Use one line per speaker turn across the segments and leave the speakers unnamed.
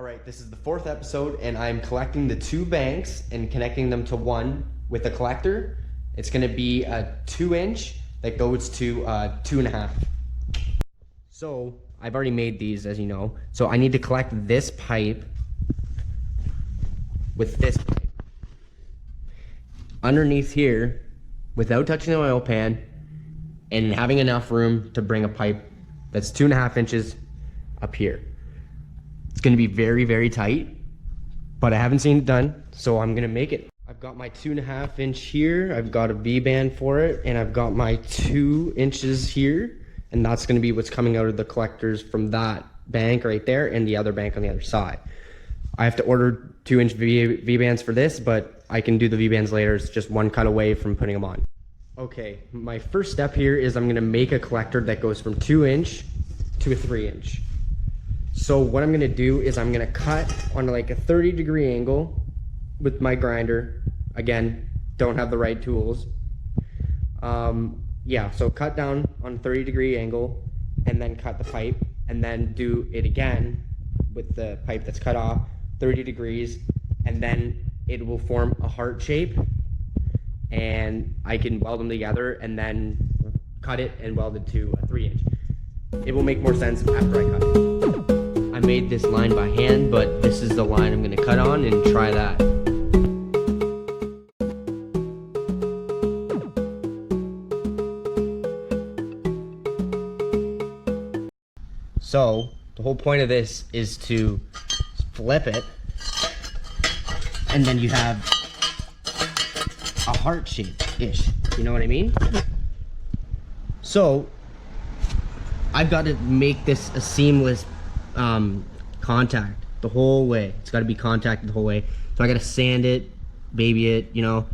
Alright, this is the 4th episode and I'm collecting the 2 banks and connecting them to one with a collector. It's going to be a 2-inch that goes to 2.5. So I've already made these, as you know. So I need to collect this pipe with this pipe underneath here without touching the oil pan and having enough room to bring a pipe that's 2.5 inches up here. It's going to be very, very tight, but I haven't seen it done, so I'm going to make it. I've got my 2.5 inch here, I've got a V-band for it, and I've got my 2 inches here, and that's going to be what's coming out of the collectors from that bank right there and the other bank on the other side. I have to order 2-inch V-bands for this, but I can do the V-bands later. It's just one cut away from putting them on. Okay, my first step here is I'm going to make a collector that goes from 2-inch to a 3-inch. So what I'm gonna do is I'm gonna cut on like a 30-degree angle with my grinder. Again, don't have the right tools. Yeah, so cut down on a 30-degree angle and then cut the pipe and then do it again with the pipe that's cut off 30 degrees, and then it will form a heart shape and I can weld them together and then cut it and weld it to a 3-inch. It will make more sense after I cut it. I made this line by hand, but this is the line I'm going to cut on and try that. So, the whole point of this is to flip it, and then you have a heart shape-ish, you know what I mean? So, I've got to make this a seamless contact the whole way. It's got to be contacted the whole way. So I got to sand it, baby it, you know,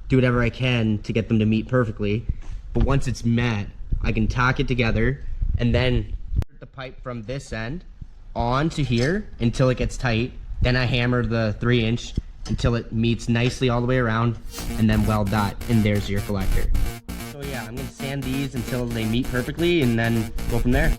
do whatever I can to get them to meet perfectly. But once it's met, I can tack it together and then put the pipe from this end onto here until it gets tight. Then I hammer the 3-inch until it meets nicely all the way around, and then weld that, and there's your collector. So yeah, I'm gonna sand these until they meet perfectly and then go from there.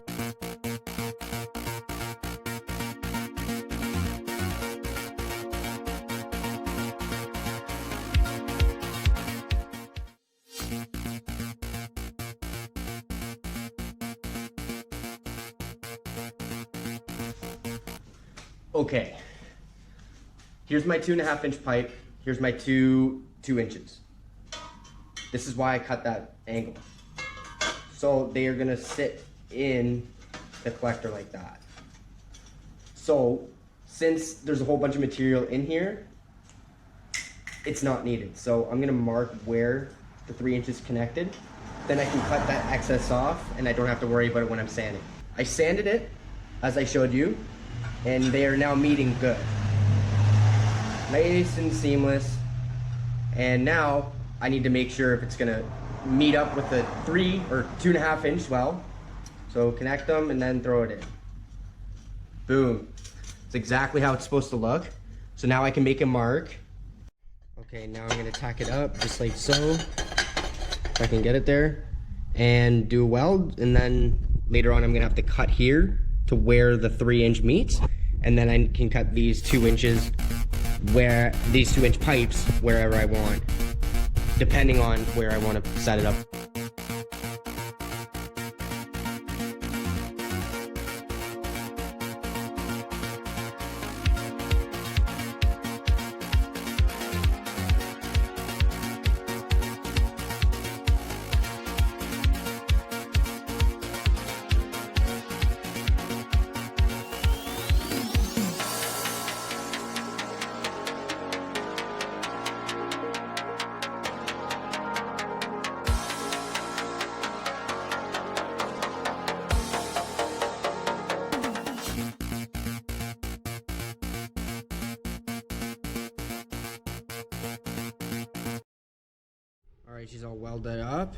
Okay, here's my 2.5-inch pipe. Here's my 2 inches. This is why I cut that angle. So they are gonna sit in the collector like that. So since there's a whole bunch of material in here, it's not needed. So I'm gonna mark where the 3 inches connected. Then I can cut that excess off and I don't have to worry about it when I'm sanding. I sanded it, as I showed you, and they are now meeting good. Nice and seamless. And now I need to make sure if it's gonna meet up with the 3 or 2.5-inch well. So connect them and then throw it in. Boom. It's exactly how it's supposed to look. So now I can make a mark. Okay, now I'm gonna tack it up just like so. If I can get it there. And do a weld, and then later on I'm gonna have to cut here to where the 3-inch meets, and then I can cut these 2 inches where these 2-inch pipes wherever I want, depending on where I want to set it up. Alright, she's all welded up.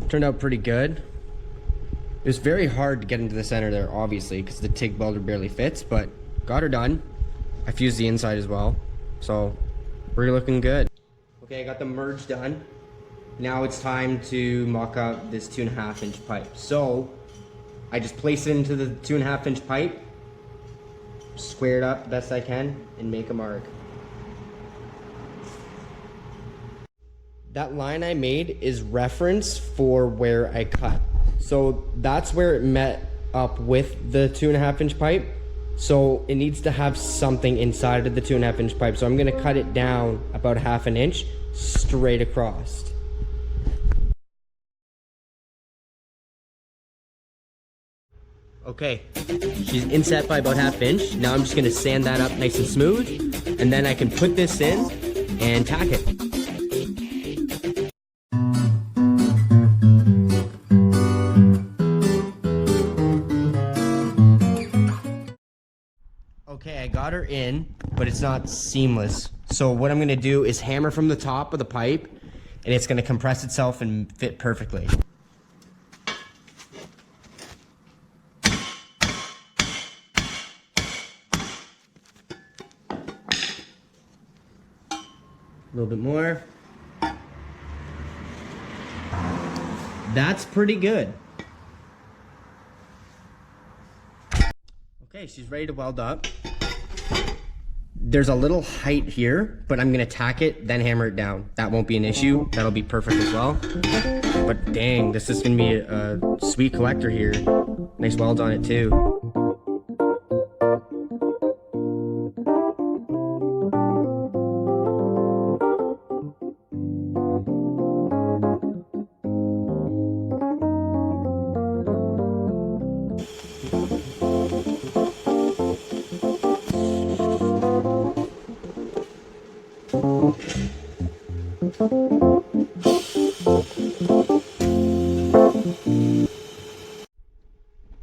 Turned out pretty good. It was very hard to get into the center there, obviously, because the TIG welder barely fits, but got her done. I fused the inside as well, so we're looking good. Okay, I got the merge done. Now it's time to mock up this 2.5-inch pipe. So I just place it into the 2.5 inch pipe, square it up best I can, and make a mark. That line I made is reference for where I cut. So that's where it met up with the 2.5 inch pipe. So it needs to have something inside of the 2.5 inch pipe. So I'm gonna cut it down about 1/2 inch straight across. Okay, she's inset by about 1/2 inch. Now I'm just gonna sand that up nice and smooth, and then I can put this in and tack it. Okay, I got her in, but it's not seamless. So what I'm gonna do is hammer from the top of the pipe, and it's gonna compress itself and fit perfectly. A little bit more. That's pretty good. Okay, she's ready to weld up. There's a little height here, but I'm gonna tack it, then hammer it down. That won't be an issue. That'll be perfect as well. But dang, this is gonna be a sweet collector here. Nice welds on it too.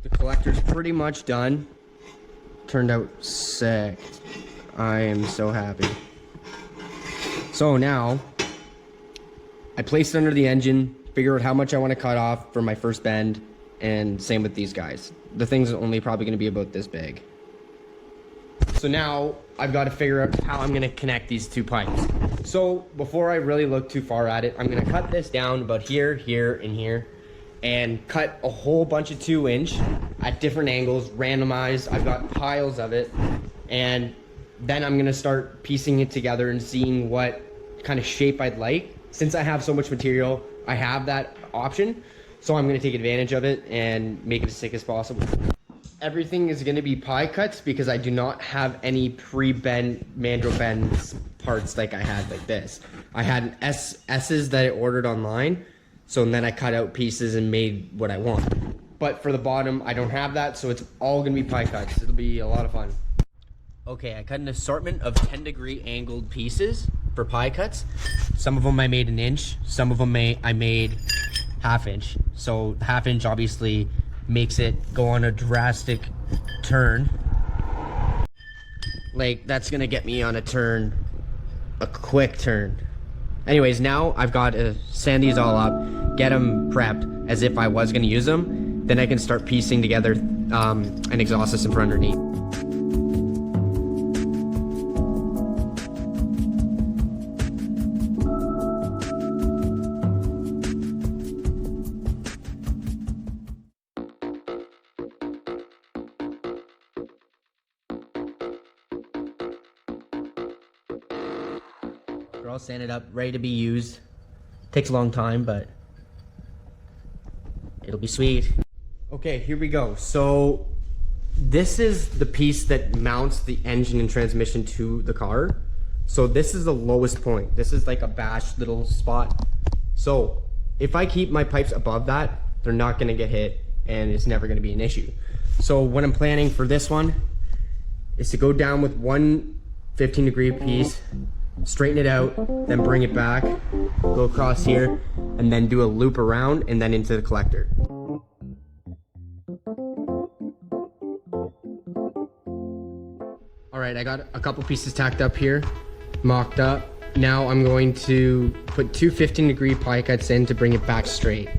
The collector's pretty much done. Turned out sick. I am so happy. So now, I placed it under the engine, figure out how much I want to cut off for my first bend, and same with these guys. The thing's only probably going to be about this big. So now, I've got to figure out how I'm going to connect these two pipes. So before I really look too far at it, I'm going to cut this down about here, here, and here, and cut a whole bunch of 2-inch at different angles, randomized. I've got piles of it, and then I'm going to start piecing it together and seeing what kind of shape I'd like. Since I have so much material, I have that option, so I'm going to take advantage of it and make it as sick as possible. Everything is going to be pie cuts because I do not have any pre-bend mandrel bends parts like I had like this. I had S's that I ordered online, so then I cut out pieces and made what I want. But for the bottom, I don't have that, so it's all going to be pie cuts. It'll be a lot of fun. Okay, I cut an assortment of 10-degree angled pieces for pie cuts. Some of them I made 1 inch, some of them I made 1/2 inch. So 1/2 inch obviously makes it go on a drastic turn. Like, that's gonna get me on a turn, a quick turn. Anyways, now I've got to sand these all up, get them prepped as if I was gonna use them. Then I can start piecing together an exhaust system for underneath. They're all sanded up, ready to be used. Takes a long time, but it'll be sweet. Okay, here we go. So this is the piece that mounts the engine and transmission to the car. So this is the lowest point. This is like a bashed little spot. So if I keep my pipes above that, they're not gonna get hit and it's never gonna be an issue. So what I'm planning for this one is to go down with one 15-degree piece, straighten it out, then bring it back, go across here, and then do a loop around and then into the collector. All right, I got a couple pieces tacked up here, mocked up. Now I'm going to put two 15-degree pie cuts in to bring it back straight.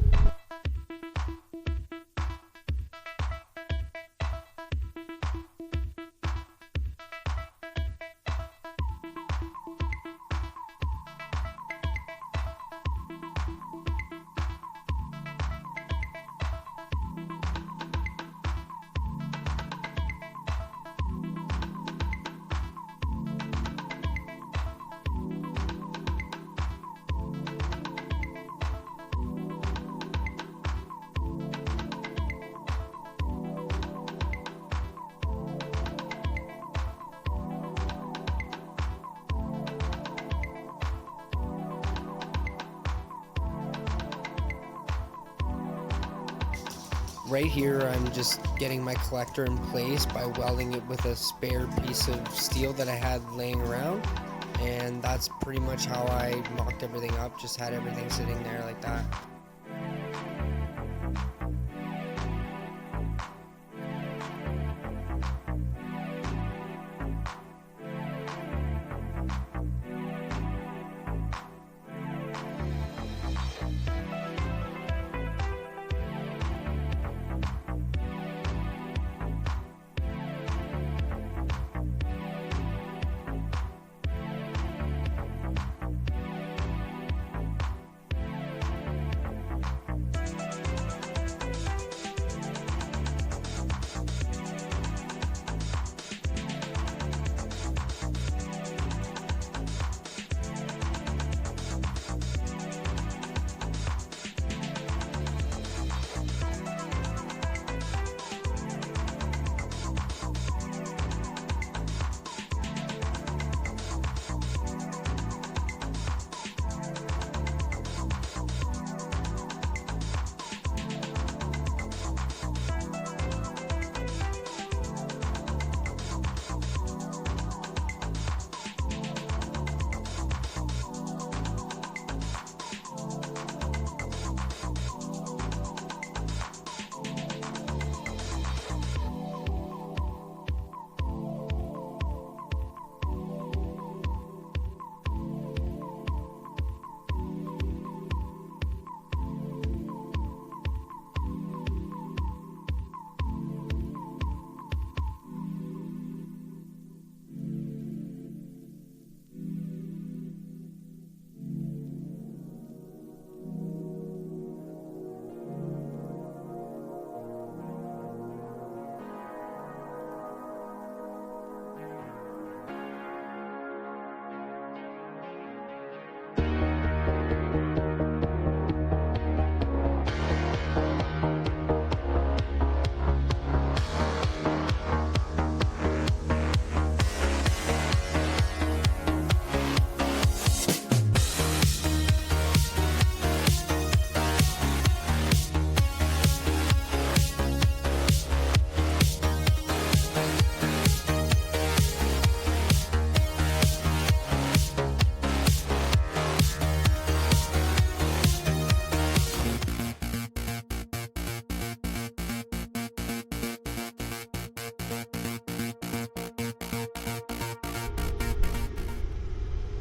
right here I'm just getting my collector in place by welding it with a spare piece of steel that I had laying around, and that's pretty much how I mocked everything up, just had everything sitting there like that.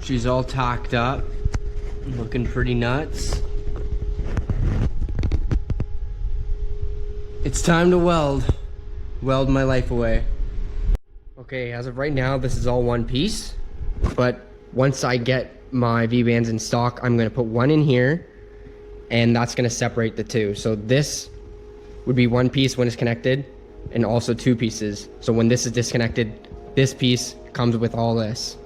She's all tacked up, looking pretty nuts. It's time to weld my life away. Okay, as of right now, this is all one piece, but once I get my V-bands in stock, I'm gonna put one in here, and that's gonna separate the two. So this would be one piece when it's connected, and also two pieces. So when this is disconnected, this piece comes with all this.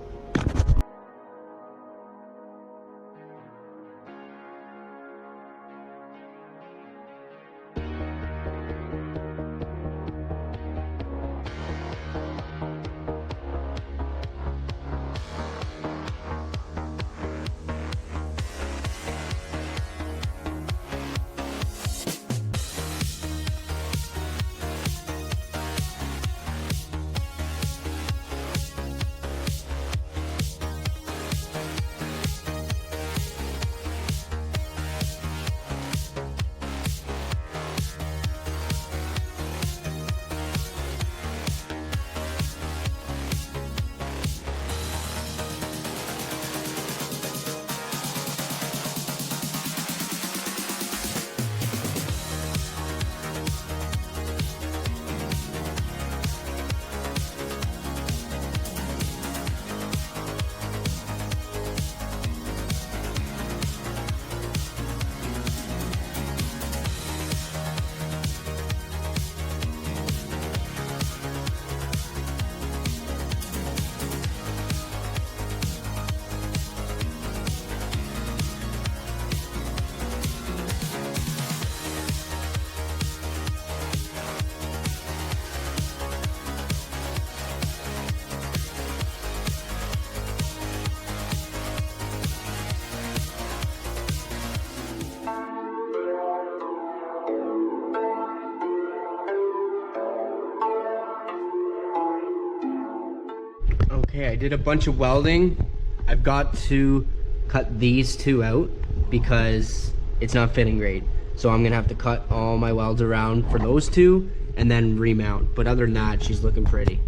Okay, I did a bunch of welding. I've got to cut these two out because it's not fitting great. So I'm gonna have to cut all my welds around for those two and then remount. But other than that, she's looking pretty.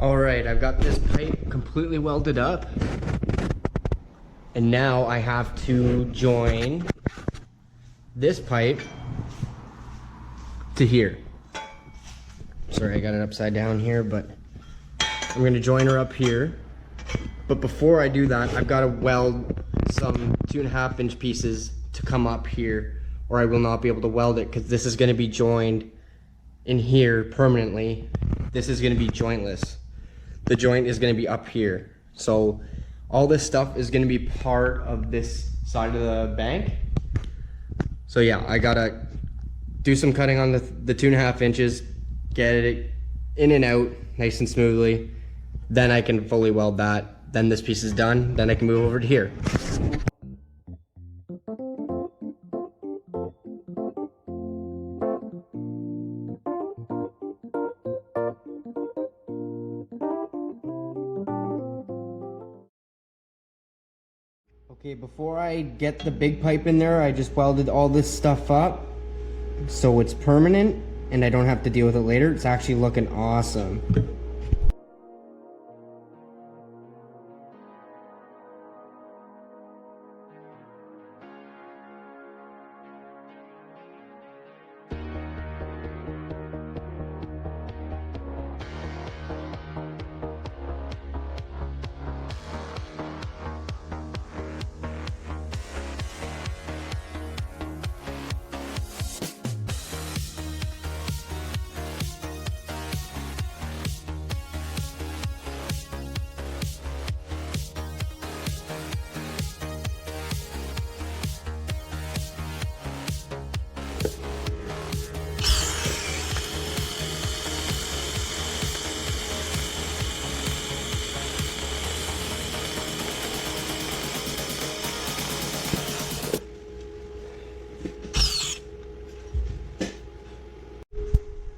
All right, I've got this pipe completely welded up. And now I have to join this pipe to here. Sorry, I got it upside down here, but I'm gonna join her up here. But before I do that, I've gotta weld some 2.5 inch pieces to come up here, or I will not be able to weld it because this is gonna be joined in here permanently. This is gonna be jointless. The joint is gonna be up here. So all this stuff is gonna be part of this side of the bank. So yeah, I gotta do some cutting on the 2.5 inches, get it in and out nice and smoothly. Then I can fully weld that. Then this piece is done. Then I can move over to here. Okay, before I get the big pipe in there, I just welded all this stuff up so it's permanent and I don't have to deal with it later. It's actually looking awesome.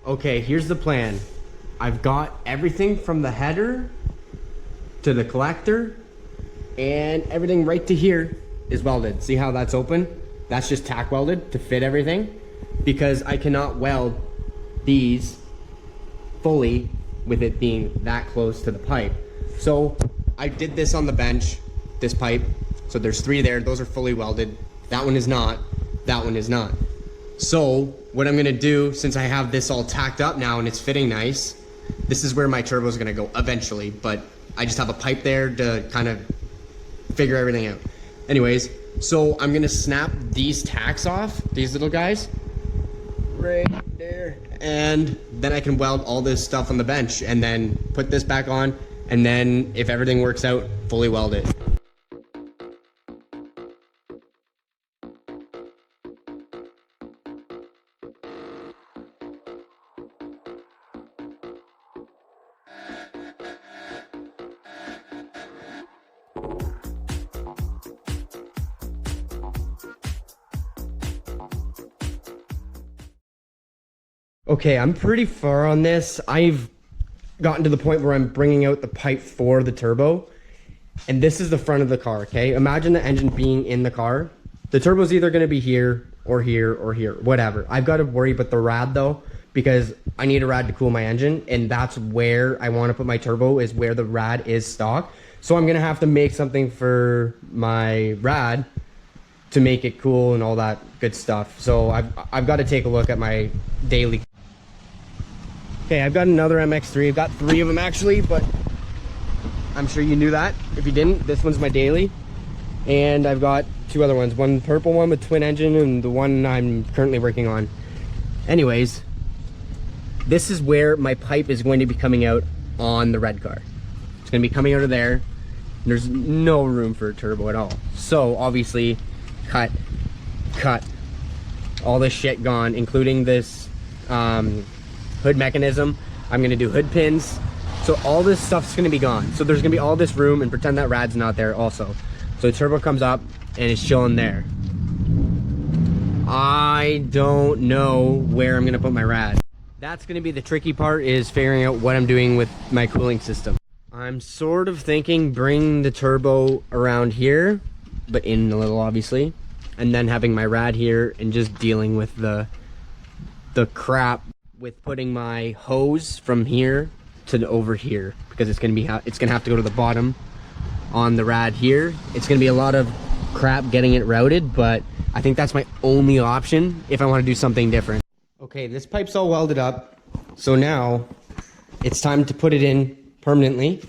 Okay, here's the plan. I've got everything from the header to the collector and everything right to here is welded. See how that's open? That's just tack welded to fit everything because I cannot weld these fully with it being that close to the pipe. So I did this on the bench, this pipe. So there's 3 there, those are fully welded. That one is not, that one is not. So what I'm gonna do, since I have this all tacked up now and it's fitting nice, this is where my turbo is gonna go eventually, but I just have a pipe there to kind of figure everything out. Anyways, so I'm gonna snap these tacks off, these little guys, right there, and then I can weld all this stuff on the bench and then put this back on, and then if everything works out, fully weld it. Okay, I'm pretty far on this. I've gotten to the point where I'm bringing out the pipe for the turbo. And this is the front of the car, okay? Imagine the engine being in the car. The turbo's either gonna be here or here or here, whatever. I've got to worry about the rad though, because I need a rad to cool my engine, and that's where I wanna put my turbo, is where the rad is stock. So I'm gonna have to make something for my rad to make it cool and all that good stuff. So I've got to take a look at my daily. Okay, I've got another MX-3. I've got 3 of them actually, but I'm sure you knew that. If you didn't, this one's my daily. And I've got 2 other ones. One purple one with twin engine and the one I'm currently working on. Anyways, this is where my pipe is going to be coming out on the red car. It's going to be coming out of there. There's no room for a turbo at all. So obviously, cut, all this shit gone, including this hood mechanism. I'm gonna do hood pins. So all this stuff's gonna be gone. So there's gonna be all this room, and pretend that rad's not there also. So the turbo comes up and it's chilling there. I don't know where I'm gonna put my rad. That's gonna be the tricky part, is figuring out what I'm doing with my cooling system. I'm sort of thinking bring the turbo around here, but in a little obviously, and then having my rad here and just dealing with the crap with putting my hose from here to over here, because it's gonna have to go to the bottom on the rad here. It's gonna be a lot of crap getting it routed, but I think that's my only option if I want to do something different. Okay, this pipe's all welded up, so now it's time to put it in permanently.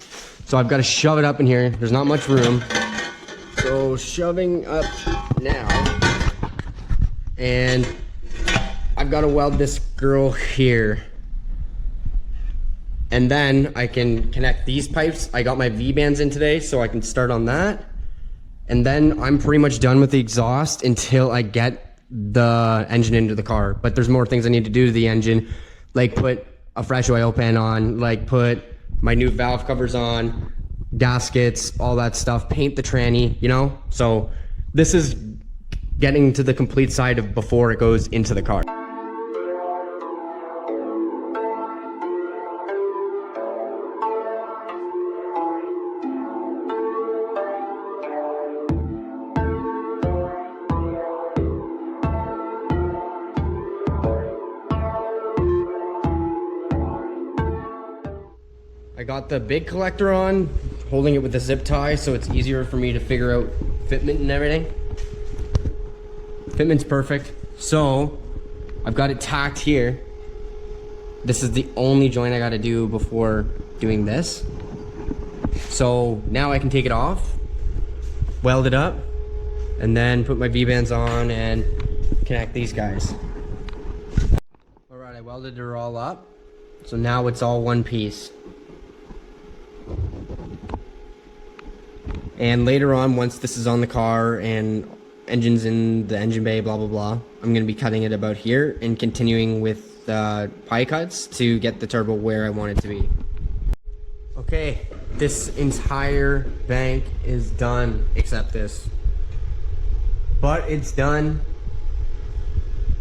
So I've got to shove it up in here. There's not much room, so shoving up now, and I've got to weld this girl here, and then I can connect these pipes. I got my V-bands in today, so I can start on that. And then I'm pretty much done with the exhaust until I get the engine into the car. But there's more things I need to do to the engine, like put a fresh oil pan on, like put my new valve covers on, gaskets, all that stuff, paint the tranny, you know? So this is getting to the complete side of before it goes into the car. I got the big collector on, holding it with a zip tie so it's easier for me to figure out fitment and everything. Fitment's perfect. So I've got it tacked here. This is the only joint I gotta do before doing this. So now I can take it off, weld it up, and then put my V-bands on and connect these guys. All right, I welded her all up. So now it's all one piece. And later on, once this is on the car and engine's in the engine bay, blah, blah, blah, I'm going to be cutting it about here and continuing with pie cuts to get the turbo where I want it to be. Okay, this entire bank is done except this. But it's done.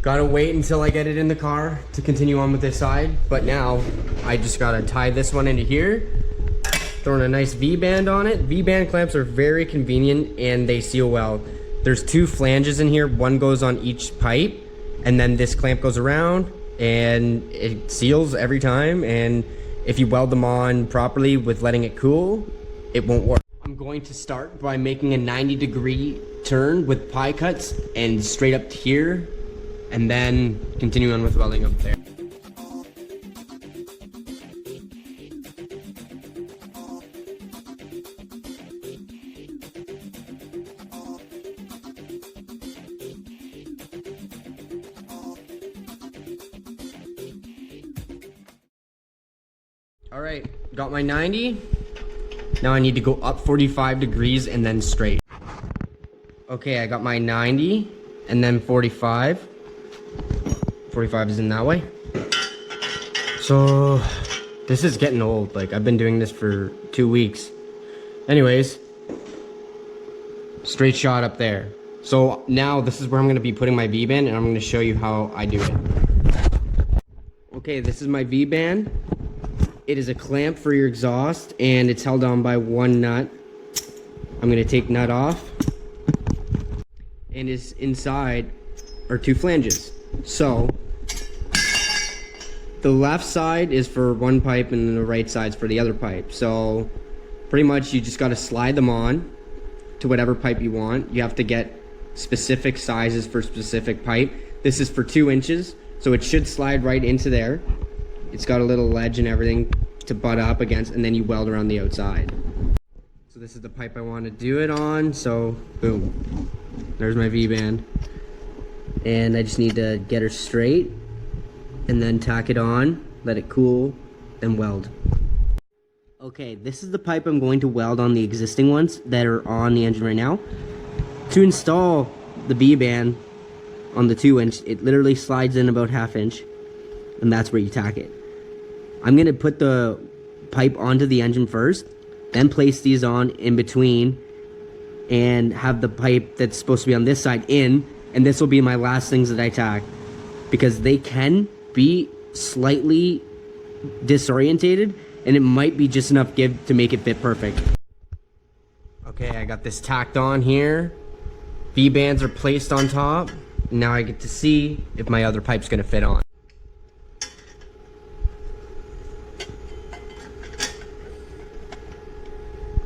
Gotta wait until I get it in the car to continue on with this side. But now, I just gotta tie this one into here. Throwing a nice V-band on it. V-band clamps are very convenient and they seal well. There's two flanges in here. One goes on each pipe, and then this clamp goes around and it seals every time. And if you weld them on properly with letting it cool, it won't work. I'm going to start by making a 90-degree turn with pie cuts and straight up to here, and then continue on with welding up there. All right, got my 90. Now I need to go up 45 degrees and then straight. Okay, I got my 90 and then 45. 45 is in that way. So this is getting old. Like, I've been doing this for 2 weeks. Anyways, straight shot up there. So now this is where I'm going to be putting my V-band, and I'm going to show you how I do it. Okay, this is my V-band. It is a clamp for your exhaust, and it's held on by one nut. I'm going to take nut off, and is inside are two flanges. So the left side is for one pipe and the right side's for the other pipe. So pretty much you just got to slide them on to whatever pipe you want. You have to get specific sizes for specific pipe. This is for 2 inches, so it should slide right into there. It's got a little ledge and everything to butt up against, and then you weld around the outside. So this is the pipe I want to do it on, so boom. There's my V-band. And I just need to get her straight and then tack it on, let it cool, then weld. Okay, this is the pipe I'm going to weld on the existing ones that are on the engine right now. To install the V-band on the 2-inch, it literally slides in about 1/2 inch, and that's where you tack it. I'm going to put the pipe onto the engine first, then place these on in between, and have the pipe that's supposed to be on this side in, and this will be my last things that I tack, because they can be slightly disorientated and it might be just enough give to make it fit perfect. Okay, I got this tacked on here. V-bands are placed on top. Now I get to see if my other pipe's gonna fit on.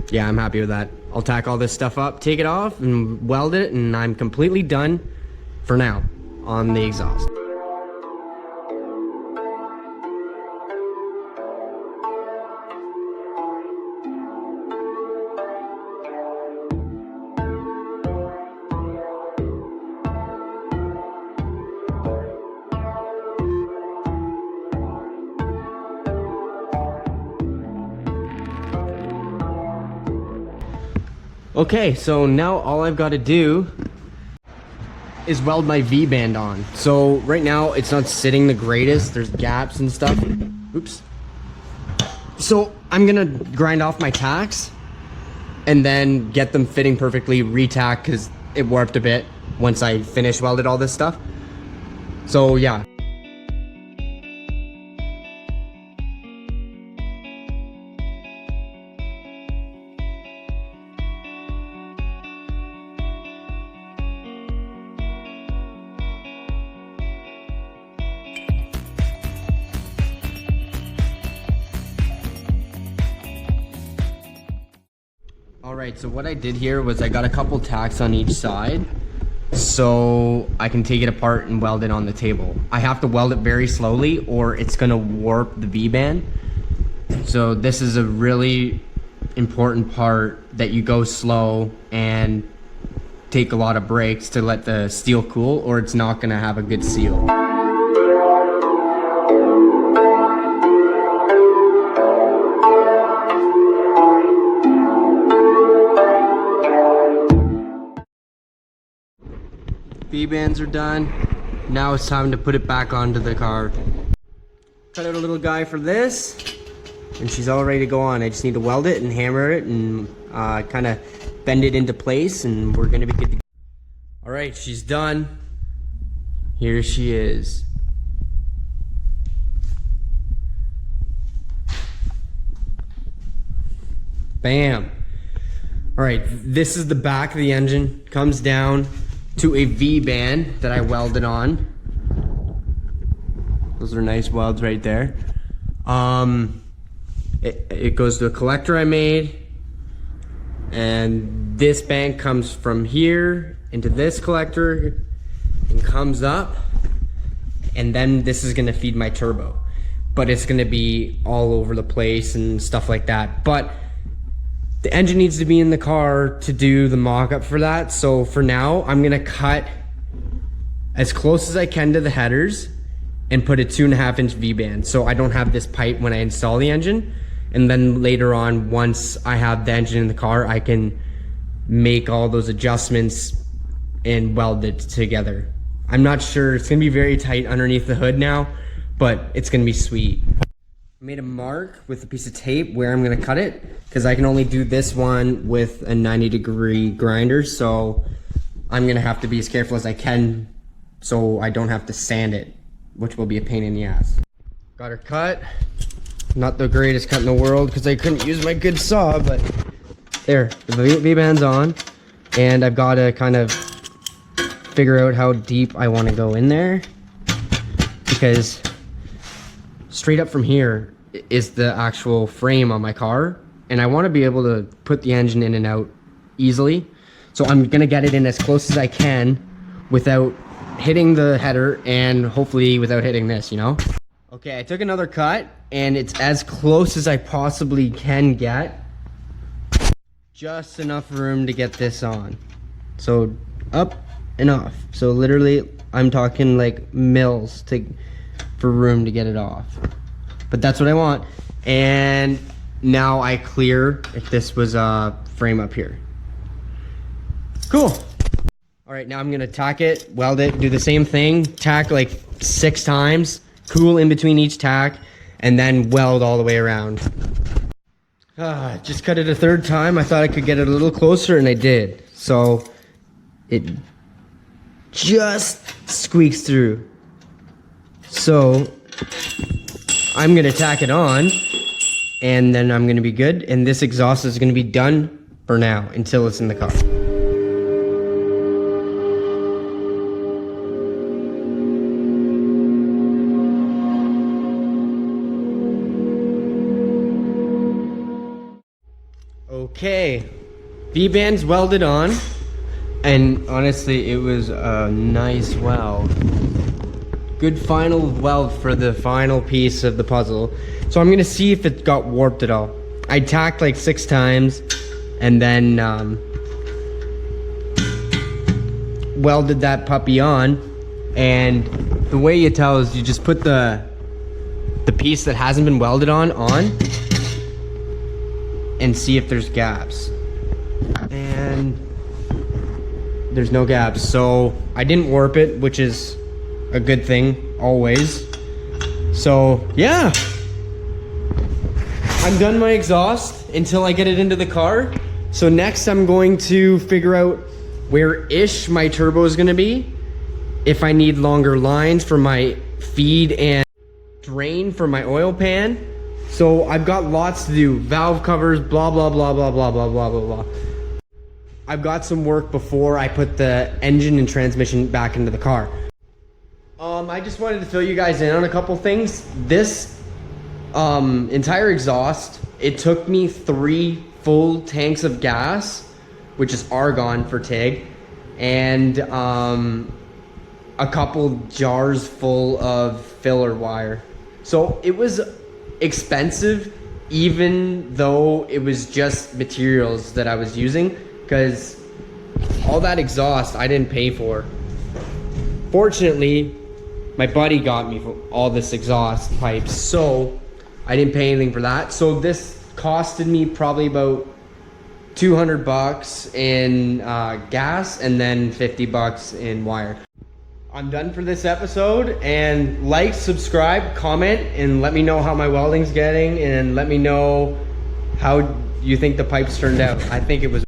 Yeah, I'm happy with that. I'll tack all this stuff up, take it off, and weld it, and I'm completely done for now on the exhaust. Okay, so now all I've got to do is weld my V-band on. So right now it's not sitting the greatest. There's gaps and stuff. Oops. So I'm gonna grind off my tacks and then get them fitting perfectly, re-tack because it warped a bit once I finished welded all this stuff. So yeah. Alright, so what I did here was I got a couple tacks on each side so I can take it apart and weld it on the table. I have to weld it very slowly or it's gonna warp the V-band. So this is a really important part, that you go slow and take a lot of breaks to let the steel cool, or it's not gonna have a good seal. V-bands are done. Now it's time to put it back onto the car. Cut out a little guy for this, and she's all ready to go on. I just need to weld it and hammer it and kind of bend it into place, and we're gonna be good to go. All right, she's done. Here she is. Bam. All right, this is the back of the engine. Comes down to a V-band that I welded on. Those are nice welds right there. It goes to a collector I made, and this band comes from here into this collector and comes up, and then this is gonna feed my turbo. But it's gonna be all over the place and stuff like that. But the engine needs to be in the car to do the mock-up for that. So for now, I'm gonna cut as close as I can to the headers and put a 2.5 inch V-band, so I don't have this pipe when I install the engine. And then later on, once I have the engine in the car, I can make all those adjustments and weld it together. I'm not sure, it's gonna be very tight underneath the hood now, but it's gonna be sweet. I made a mark with a piece of tape where I'm gonna cut it, because I can only do this one with a 90-degree grinder, so I'm gonna have to be as careful as I can so I don't have to sand it, which will be a pain in the ass. Got her cut. Not the greatest cut in the world because I couldn't use my good saw, but there, the V-band's on, and I've got to kind of figure out how deep I want to go in there, because straight up from here is the actual frame on my car, and I want to be able to put the engine in and out easily. So I'm gonna get it in as close as I can without hitting the header, and hopefully without hitting this, you know? Okay, I took another cut, and it's as close as I possibly can get. Just enough room to get this on. So up and off. So literally, I'm talking like mils for room to get it off. But that's what I want. And now I clear if this was a frame up here. Cool. All right, now I'm gonna tack it, weld it, do the same thing, tack like 6 times, cool in between each tack, and then weld all the way around. Just cut it a 3rd time. I thought I could get it a little closer, and I did. So it just squeaks through. So I'm gonna tack it on, and then I'm gonna be good. And this exhaust is gonna be done for now until it's in the car. Okay, V-band's welded on, and honestly, it was a nice weld. Good final weld for the final piece of the puzzle. So I'm gonna see if it got warped at all. I tacked like 6 times, and then welded that puppy on. And the way you tell is you just put the piece that hasn't been welded on, and see if there's gaps. And there's no gaps, so I didn't warp it, which is a good thing always. So yeah, I'm done my exhaust until I get it into the car. So next I'm going to figure out where-ish my turbo is gonna be, if I need longer lines for my feed and drain for my oil pan. So I've got lots to do. Valve covers, blah, blah, blah, blah, blah, blah, blah, blah, blah. I've got some work before I put the engine and transmission back into the car. I just wanted to fill you guys in on a couple things. This entire exhaust, it took me 3 full tanks of gas, which is argon for TIG, and a couple jars full of filler wire. So it was expensive, even though it was just materials that I was using, because all that exhaust I didn't pay for. Fortunately, my buddy got me all this exhaust pipes, so I didn't pay anything for that. So this costed me probably about $200 in gas, and then $50 in wire. I'm done for this episode, and like, subscribe, comment, and let me know how my welding's getting, and let me know how you think the pipes turned out. I think it was